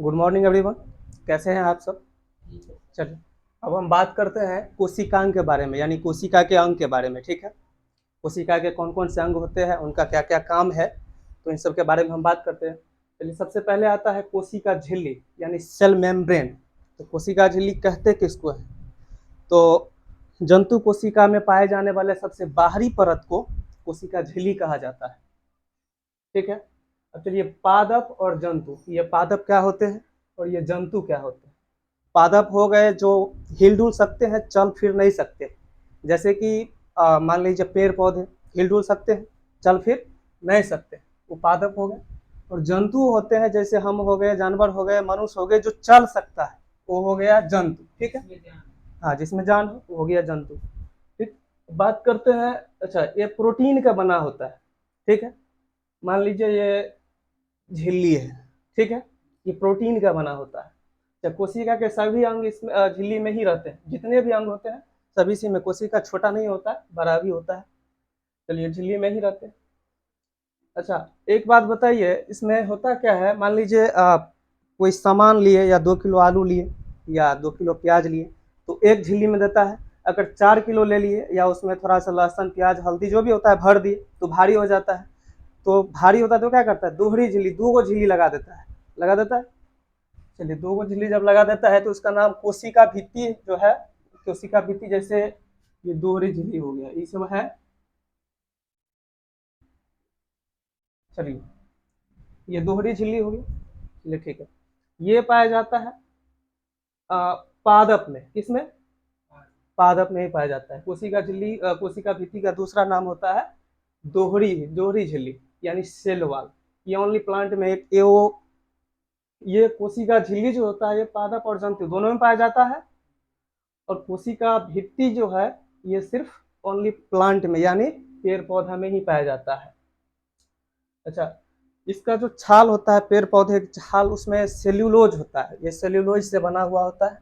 Good morning everyone. कैसे हैं आप सब? चलिए, अब हम बात करते हैं कोशिकांग के बारे में, यानी कोशिका के अंग के बारे में। ठीक है, कोशिका के कौन कौन से अंग होते हैं, उनका क्या क्या काम है, तो इन सब के बारे में हम बात करते हैं। चलिए, सबसे पहले आता है कोशिका झिल्ली यानी सेल मेम्ब्रेन। तो कोशिका झिल्ली कहते किसको है? तो जंतु कोशिका में पाए जाने वाले सबसे बाहरी परत को कोशिका झिल्ली कहा जाता है। ठीक है, अब चलिए, पादप और जंतु, ये पादप क्या होते हैं और ये जंतु क्या होते हैं? पादप हो गए जो हिल डुल सकते हैं, चल फिर नहीं सकते, जैसे कि मान लीजिए पेड़ पौधे हिल डुल सकते हैं, चल फिर नहीं सकते, वो पादप हो गए। और जंतु होते हैं जैसे हम हो गए, जानवर हो गए, मनुष्य हो गए, जो चल सकता है, वो हो गया जंतु। ठीक है, हाँ, जिसमें जान हो वो हो गया जंतु। ठीक, बात करते हैं। अच्छा, ये प्रोटीन का बना होता है। ठीक है, मान लीजिए ये झिल्ली है। ठीक है, ये प्रोटीन का बना होता है। कोशिका के सभी अंग इसमें झिल्ली में ही रहते हैं, जितने भी अंग होते हैं सभी सी में। कोशिका छोटा नहीं होता है, बड़ा भी होता है। चलिए, झिल्ली में ही रहते हैं। अच्छा, एक बात बताइए, इसमें होता क्या है? मान लीजिए कोई सामान लिए, या 2 किलो आलू लिए, या 2 किलो प्याज लिए, तो एक झिल्ली में देता है। अगर 4 किलो ले लिए, या उसमें थोड़ा सा लहसुन प्याज हल्दी जो भी होता है भर दिए, तो भारी हो जाता है। तो भारी होता है तो क्या करता है? दोहरी झिल्ली, 2 झिल्ली लगा देता है, लगा देता है। चलिए, 2 झिल्ली जब लगा देता है तो उसका नाम कोशिका भित्ति जो है, कोशिका भित्ति। जैसे ये दोहरी झिल्ली हो गया, ये सब है। चलिए, ये दोहरी झिल्ली हो गई। चलिए, ठीक है, ये पाया जाता है पादप में। किसमें? पादप में ही पाया जाता है। कोशिका झिल्ली, कोशिका भित्ति का दूसरा नाम होता है दोहरी दोहरी झिल्ली, यानी सेल वॉल। ये ओनली प्लांट में एक ये कोशिका झिल्ली जो होता है, ये पादप और जंतु दोनों में पाया जाता है। और कोशिका भित्ति जो है, ये सिर्फ ओनली प्लांट में, यानी पेड़ पौधा में ही पाया जाता है। अच्छा, इसका जो छाल होता है, पेड़ पौधे की छाल, उसमें सेल्यूलोज होता है, ये सेल्यूलोज से बना हुआ होता है।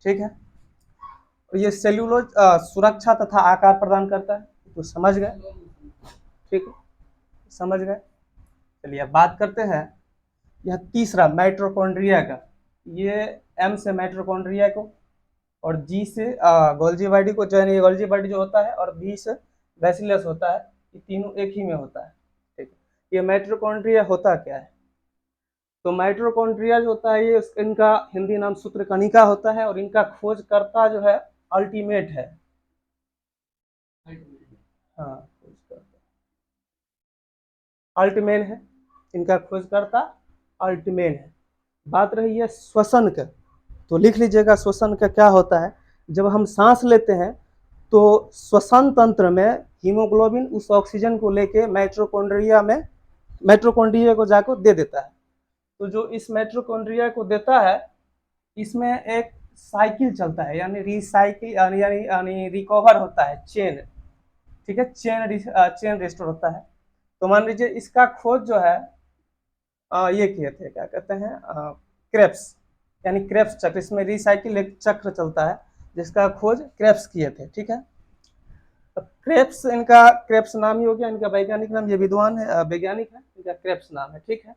ठीक है, और ये सेल्यूलोज सुरक्षा तथा आकार प्रदान करता है। तो समझ गए? ठीक है, समझ गए। चलिए, अब बात करते हैं यह तीसरा माइटोकॉन्ड्रिया का। ये एम से माइटोकॉन्ड्रिया को, और जी से गोल्जी बॉडी को, जो है गोल्जी बॉडी जो होता है, और बी से बैसिलस होता है। ये तीनों एक ही में होता है। ठीक है, ये माइटोकॉन्ड्रिया होता क्या है? तो माइटोकॉन्ड्रिया जो होता है, ये इनका हिंदी नाम सूत्रकणिका होता है, और इनका खोजकर्ता जो है अल्टीमेट है। हाँ, अल्टमैन है, इनका खोजकर्ता अल्टमैन है। बात रही है श्वसन का, तो लिख लीजिएगा श्वसन का क्या होता है। जब हम सांस लेते हैं तो श्वसन तंत्र में हीमोग्लोबिन उस ऑक्सीजन को लेके माइटोकॉन्ड्रिया को जाकर दे देता है। तो जो इस माइटोकॉन्ड्रिया को देता है, इसमें एक साइकिल चलता है, यानी रिसाइकिल, यानी यानी यानी रिकवर होता है, चेन। ठीक है, चेन रिस्टोर होता है। तो मान लीजिए इसका खोज जो है ये किए थे, क्या कहते हैं, क्रेप्स, यानी क्रेप्स चक्र। इसमें रिसाइकिल एक चक्र चलता है, जिसका खोज क्रेप्स किए थे। ठीक है, तो क्रेप्स, इनका क्रेप्स नाम ही हो गया, इनका वैज्ञानिक नाम, ये विद्वान है, वैज्ञानिक है, इनका क्रेप्स नाम है। ठीक है,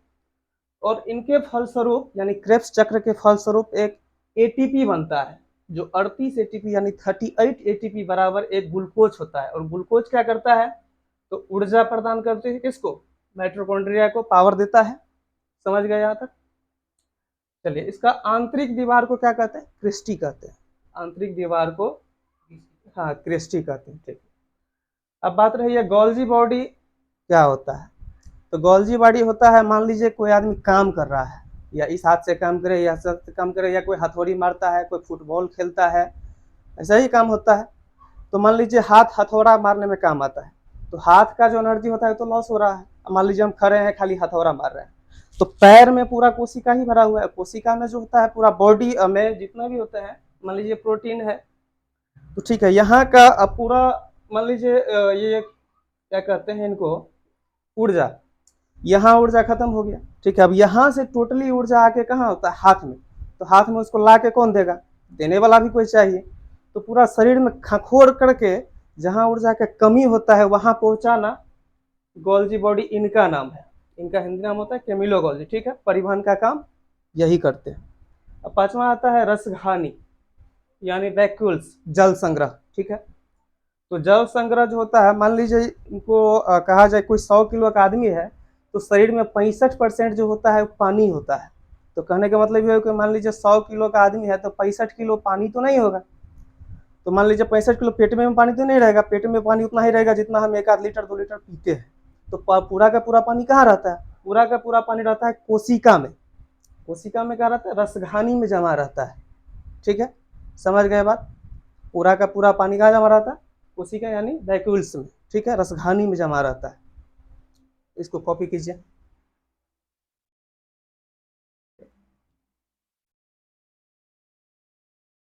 और इनके फलस्वरूप, यानी क्रेप्स चक्र के फलस्वरूप एक एटीपी बनता है, जो 38 एटीपी यानी 38 एटीपी बराबर एक ग्लूकोज होता है। और ग्लूकोज क्या करता है? तो ऊर्जा प्रदान करते हैं किसको? माइटोकॉन्ड्रिया को पावर देता है। समझ गए यहाँ तक? चलिए, इसका आंतरिक दीवार को क्या कहते हैं? क्रिस्टी कहते हैं। आंतरिक दीवार को, हाँ, क्रिस्टी कहते हैं। ठीक, अब बात रही है गोल्जी बॉडी क्या होता है। तो गोल्जी बॉडी होता है, मान लीजिए कोई आदमी काम कर रहा है, या इस हाथ से काम करे, या हाथ से काम करे, या कोई हथौड़ी मारता है, कोई फुटबॉल खेलता है, ऐसा ही काम होता है। तो मान लीजिए हाथ हथौड़ा मारने में काम आता है, तो हाथ का जो एनर्जी होता है तो लॉस हो रहा है। मान लीजिए हम खड़े हैं, खाली हथौड़ा मार रहे हैं, तो पैर में पूरा कोशिका ही भरा हुआ है। कोशिका में जो होता है पूरा बॉडी में जितना भी होता है, मान लीजिए प्रोटीन है, तो ठीक है, यहाँ का अब पूरा मान लीजिए ये क्या कहते हैं इनको, ऊर्जा, यहाँ ऊर्जा खत्म हो गया। ठीक है, अब यहाँ से टोटली ऊर्जा आके कहाँ होता है? हाथ में। तो हाथ में उसको ला के कौन देगा? देने वाला भी कोई चाहिए। तो पूरा शरीर में खखोर करके जहाँ ऊर्जा का कमी होता है वहां पहुंचाना गोल्जी बॉडी, इनका नाम है। इनका हिंदी नाम होता है कैमिलो गोल्जी। ठीक है, परिवहन का काम यही करते हैं। अब पांचवा आता है रसघानी यानी वैक्यूल्स, जल संग्रह। ठीक है, तो जल संग्रह जो होता है, मान लीजिए इनको कहा जाए कोई 100 किलो का आदमी है तो शरीर में 65% जो होता है वो पानी होता है। तो कहने का मतलब ये है कि मान लीजिए 100 किलो का आदमी है तो 65 किलो पानी तो नहीं होगा। तो मान लीजिए 65 किलो पेट में पानी तो नहीं रहेगा, पेट में पानी उतना ही रहेगा जितना हम 1 आध लीटर 2 लीटर पीते हैं। तो पूरा का पूरा पानी कहाँ रहता है? पूरा का पूरा पानी रहता है कोशिका में। कोशिका में क्या रहता है? रसघानी में जमा रहता है। ठीक है, समझ गए बात? पूरा का पूरा पानी कहाँ जमा रहता है? कोशिका यानी वैक्यूल्स में। ठीक है, रसघानी में जमा रहता है। इसको कॉपी कीजिए।